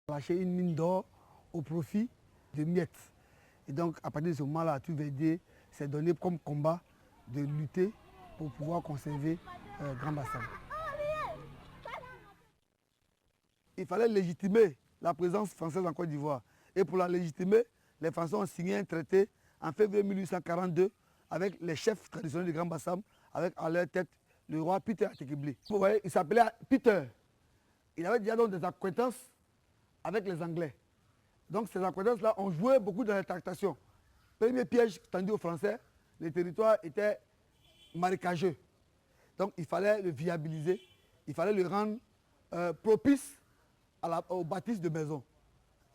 lâché une mine d'or au profit de miettes. Et donc, à partir de ce moment-là, tout VD s'est donné comme combat de lutter pour pouvoir conserver Grand Bassam. Il fallait légitimer la présence française en Côte d'Ivoire. Et pour la légitimer, les Français ont signé un traité en février 1842 avec les chefs traditionnels du Grand Bassam, avec à leur tête le roi Peter Atekebile. Vous voyez, il s'appelait Peter. Il avait déjà donc des acquaintances avec les Anglais. Donc ces acquaintances-là ont joué beaucoup dans les tractations. Premier piège tendu aux Français, le territoire était marécageux. Donc il fallait le viabiliser, il fallait le rendre propice aux bâtisses de maisons.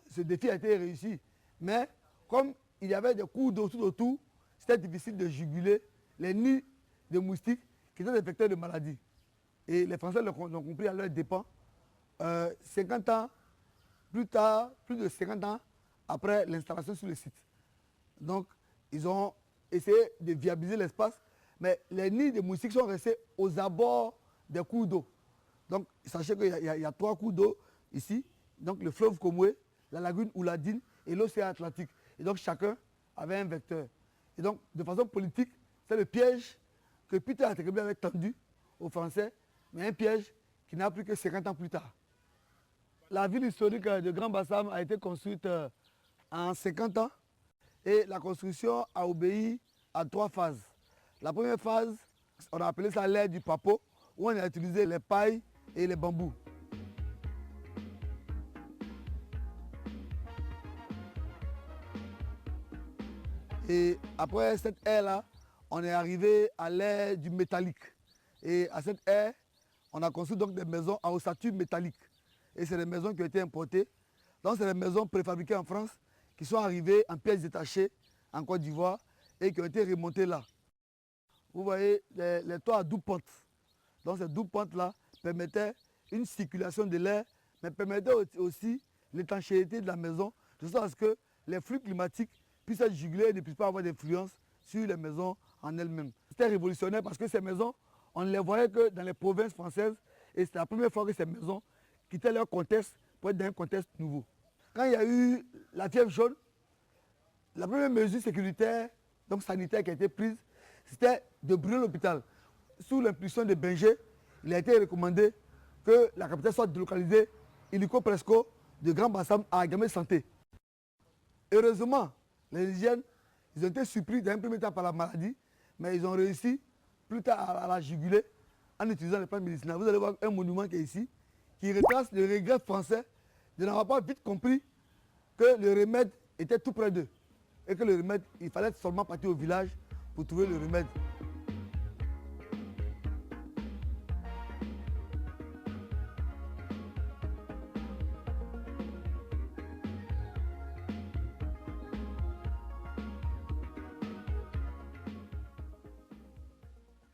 Ce défi a été réussi. Mais comme il y avait des cours d'eau tout autour, c'était difficile de juguler les nids de moustiques qui étaient des vecteurs de maladies. Et les Français l'ont compris à leurs dépens. 50 ans plus tard, plus de 50 ans après l'installation sur le site. Donc, ils ont essayé de viabiliser l'espace, mais les nids de moustiques sont restés aux abords des cours d'eau. Donc, sachez qu'il y a 3 cours d'eau ici. Donc, le fleuve Komoué, la lagune Ouladine et l'océan Atlantique. Et donc, chacun avait un vecteur. Et donc, de façon politique, c'est le piège que Peter Atekebile avait tendu aux Français, mais un piège qui n'a plus que 50 ans plus tard. La ville historique de Grand Bassam a été construite en 50 ans et la construction a obéi à 3 phases. La première phase, on a appelé ça l'ère du Papo, où on a utilisé les pailles et les bambous. Et après cette ère-là, on est arrivé à l'ère du métallique. Et à cette ère, on a construit donc des maisons à ossature métallique. Et c'est des maisons qui ont été importées. Donc c'est des maisons préfabriquées en France qui sont arrivées en pièces détachées en Côte d'Ivoire et qui ont été remontées là. Vous voyez les toits à double pente. Donc ces doubles pentes-là permettaient une circulation de l'air, mais permettaient aussi l'étanchéité de la maison, de sorte à ce que les flux climatiques puissent être jugulés et ne puissent pas avoir d'influence sur les maisons en elles-mêmes. C'était révolutionnaire parce que ces maisons, on ne les voyait que dans les provinces françaises et c'était la première fois que ces maisons quittaient leur contexte pour être dans un contexte nouveau. Quand il y a eu la fièvre jaune, la première mesure sécuritaire, donc sanitaire qui a été prise, c'était de brûler l'hôpital. Sous l'impulsion de Benjé, il a été recommandé que la capitale soit délocalisée illico presco de Grand Bassam à Agamé Santé. Heureusement, les hygiènes, ils ont été surpris d'un premier temps par la maladie, mais ils ont réussi plus tard à la juguler en utilisant les plantes médicinales. Vous allez voir un monument qui est ici, qui retrace le regret français de n'avoir pas vite compris que le remède était tout près d'eux. Et que le remède, il fallait seulement partir au village pour trouver le remède.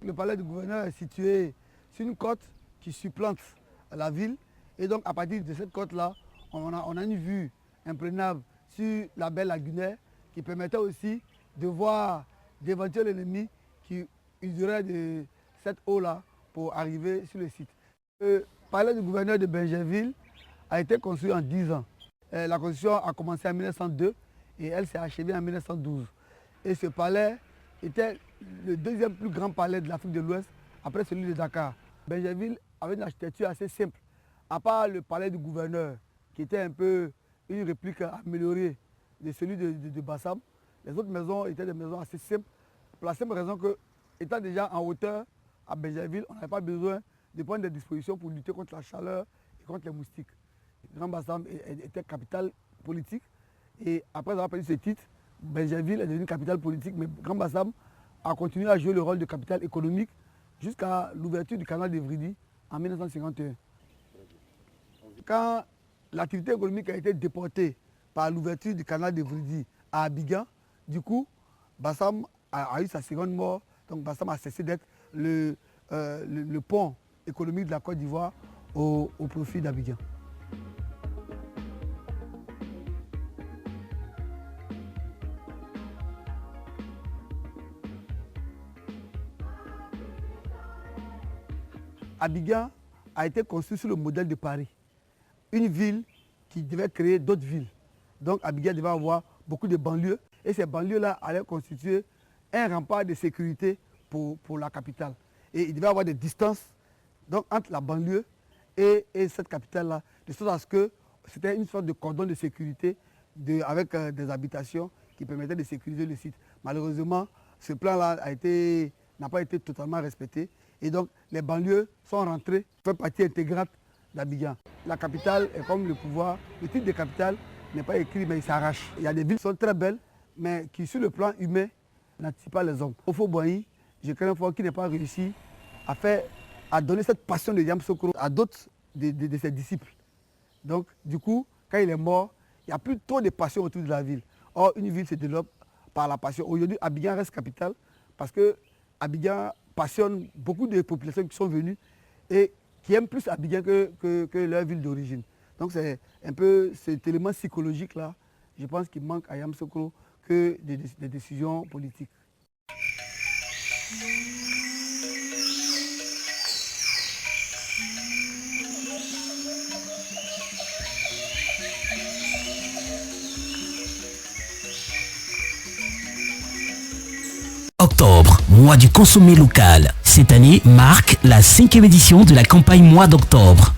Le palais du gouverneur est situé sur une côte qui supplante la ville. Et donc, à partir de cette côte-là, on a une vue imprenable sur la baie lagunaire qui permettait aussi de voir d'éventuels ennemis qui useraient de cette eau-là pour arriver sur le site. Le palais du gouverneur de Benjerville a été construit en 10 ans. La construction a commencé en 1902 et elle s'est achevée en 1912. Et ce palais était le deuxième plus grand palais de l'Afrique de l'Ouest après celui de Dakar. Benjerville avait une architecture assez simple, à part le palais du gouverneur qui était un peu une réplique améliorée de celui de Bassam. Les autres maisons étaient des maisons assez simples, pour la simple raison que, étant déjà en hauteur à Benjerville, on n'avait pas besoin de prendre des dispositions pour lutter contre la chaleur et contre les moustiques. Grand Bassam était capitale politique et après avoir perdu ce titre, Benjerville est devenue capitale politique, mais Grand Bassam a continué à jouer le rôle de capitale économique jusqu'à l'ouverture du canal de Vridi en 1951. Quand l'activité économique a été déportée par l'ouverture du canal de Vridi à Abidjan, du coup, Bassam a eu sa seconde mort, donc Bassam a cessé d'être le pont économique de la Côte d'Ivoire au profit d'Abidjan. Abidjan a été construit sur le modèle de Paris. Une ville qui devait créer d'autres villes. Donc Abidjan devait avoir beaucoup de banlieues et ces banlieues-là allaient constituer un rempart de sécurité pour la capitale. Et il devait avoir des distances donc, entre la banlieue et cette capitale-là, de sorte à ce que c'était une sorte de cordon de sécurité avec des habitations qui permettaient de sécuriser le site. Malheureusement, ce plan-là n'a pas été totalement respecté. Et donc, les banlieues sont rentrées, font partie intégrante d'Abidjan. La capitale est comme le pouvoir. Le titre de capitale n'est pas écrit, mais il s'arrache. Il y a des villes qui sont très belles, mais qui, sur le plan humain, n'attirent pas les hommes. Au Faux-Boigny, je crains fort qu'il n'ait pas réussi à donner cette passion de Yamoussoukro à d'autres de ses disciples. Donc, du coup, quand il est mort, il n'y a plus trop de passion autour de la ville. Or, une ville se développe par la passion. Aujourd'hui, Abidjan reste capitale parce que Abidjan passionne beaucoup de populations qui sont venues et qui aiment plus Abidjan que leur ville d'origine. Donc, c'est un peu cet élément psychologique-là, je pense qu'il manque à Yamoussoukro que des décisions politiques. Octobre, mois du consommé local. Cette année marque la 5e édition de la campagne Mois d'Octobre.